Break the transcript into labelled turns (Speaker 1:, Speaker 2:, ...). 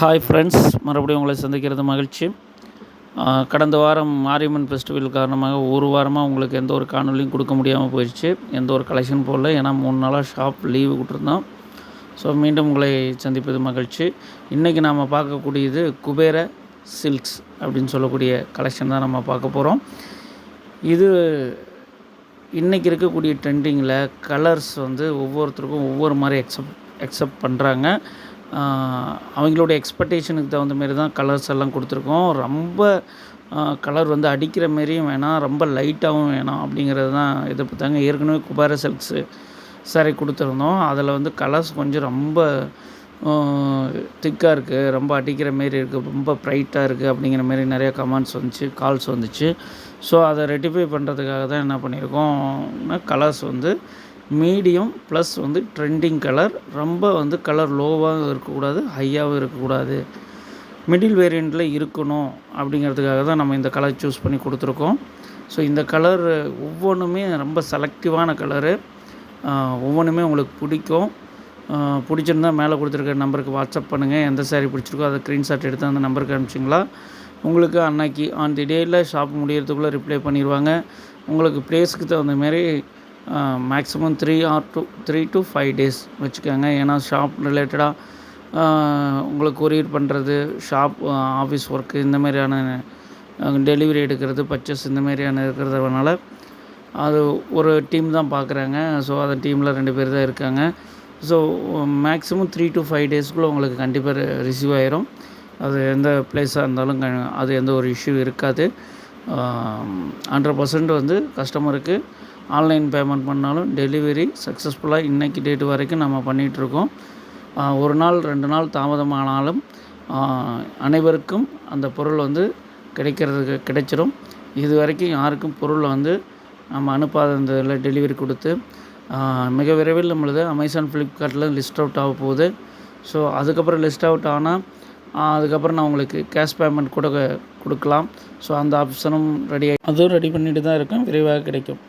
Speaker 1: Hi friends, மறுபடியும் உங்களை சந்திக்கிறது மகிழ்ச்சி. கடந்த வாரம் மாரியம்மன் ஃபெஸ்டிவல் காரணமாக ஒரு வாரமாக உங்களுக்கு எந்த ஒரு காணொலியும் கொடுக்க முடியாமல் போயிடுச்சு. எந்த ஒரு கலெக்ஷன் போடல, ஏன்னா 3 நாளாக ஷாப் லீவு விட்டுருந்தோம். ஸோ மீண்டும் உங்களை சந்திப்பது மகிழ்ச்சி. இன்றைக்கி நாம் பார்க்கக்கூடியது குபேர சில்க்ஸ் அப்படின்னு சொல்லக்கூடிய கலெக்ஷன் தான் நம்ம பார்க்க போகிறோம். இது இன்றைக்கி இருக்கக்கூடிய ட்ரெண்டிங்கில் கலர்ஸ் ஒவ்வொருத்தருக்கும் ஒவ்வொரு மாதிரி எக்ஸப்ட் பண்ணுறாங்க. அவங்களுடைய எக்ஸ்பெக்டேஷனுக்கு தகுந்த மாரி தான் கலர்ஸ் எல்லாம் கொடுத்துருக்கோம். ரொம்ப கலர் அடிக்கிற மாரியும் வேணாம், ரொம்ப லைட்டாகவும் வேணாம் அப்படிங்கிறது தான் எதிர்பார்த்தாங்க. ஏற்கனவே குபேர சில்க்ஸு சாரி கொடுத்துருந்தோம். அதில் கலர்ஸ் கொஞ்சம் ரொம்ப திக்காக இருக்குது, ரொம்ப அடிக்கிற மாரி இருக்குது, ரொம்ப ப்ரைட்டாக இருக்குது அப்படிங்கிற மாரி நிறையா கமெண்ட்ஸ் கால்ஸ் வந்துச்சு. ஸோ அதை ரெட்டிஃபை பண்ணுறதுக்காக தான் என்ன பண்ணியிருக்கோம்னா, colours medium plus trending colour, ரொம்ப கலர் லோவாகவும் இருக்கக்கூடாது, ஹையாகவும் இருக்கக்கூடாது, மிடில் வேரியண்ட்டில் இருக்கணும் அப்படிங்கிறதுக்காக தான் நம்ம இந்த கலர் சூஸ் பண்ணி கொடுத்துருக்கோம். ஸோ இந்த கலர் ஒவ்வொன்றுமே ரொம்ப செலக்டிவான கலரு, ஒவ்வொன்றுமே உங்களுக்கு பிடிக்கும். பிடிச்சிருந்தா மேலே கொடுத்துருக்க நம்பருக்கு வாட்ஸ்அப் பண்ணுங்கள். எந்த சாரீ பிடிச்சிருக்கோ அதை ஸ்க்ரீன்ஷாட் எடுத்து அந்த நம்பருக்கு அனுப்பிச்சிங்களா, உங்களுக்கு அன்னைக்கு ஆன் தி டேயில் ஷாப் முடியறதுக்குள்ளே ரிப்ளை பண்ணிடுவாங்க. உங்களுக்கு ப்ளேஸுக்கு தகுந்த மாரி மேக்ஸிமம் 3 to 5 டேஸ் வச்சுக்கோங்க. ஏன்னா ஷாப் ரிலேட்டடாக உங்களுக்கு கொரியர் பண்ணுறது, ஷாப் ஆஃபீஸ் ஒர்க்கு, இந்த மாதிரியான டெலிவரி எடுக்கிறது, பர்ச்சேஸ் இந்த மாதிரியான இருக்கிறதுனால அது ஒரு டீம் தான் பார்க்குறாங்க. ஸோ அந்த டீமில் 2 பேர் தான் இருக்காங்க. ஸோ மேக்ஸிமம் 3 to 5 டேஸ்க்குள்ளே உங்களுக்கு கண்டிப்பாக ரிசீவ் ஆயிரும். அது எந்த பிளேஸாக இருந்தாலும் அது எந்த ஒரு இஷ்யூ இருக்காது. 100% கஸ்டமருக்கு ஆன்லைன் பேமெண்ட் பண்ணாலும் டெலிவரி சக்ஸஸ்ஃபுல்லாக இன்றைக்கி டேட்டு வரைக்கும் நம்ம பண்ணிகிட்ருக்கோம். 1 நாள் 2 நாள் தாமதமானாலும் அனைவருக்கும் அந்த பொருள் கிடைச்சிடும். இது வரைக்கும் யாருக்கும் பொருள் நம்ம அனுப்பாத இந்த இதில் டெலிவரி கொடுத்து மிக விரைவில் நம்மளது அமேசான், ஃப்ளிப்கார்ட்டில் லிஸ்ட் அவுட் ஆக போகுது. ஸோ அதுக்கப்புறம் லிஸ்ட் அவுட் ஆனால் அதுக்கப்புறம் நான் உங்களுக்கு கேஷ் பேமெண்ட் கூட கொடுக்கலாம். ஸோ அந்த ஆப்ஷனும் அதுவும் ரெடி பண்ணிட்டு தான் இருக்கேன். விரைவாக கிடைக்கும்.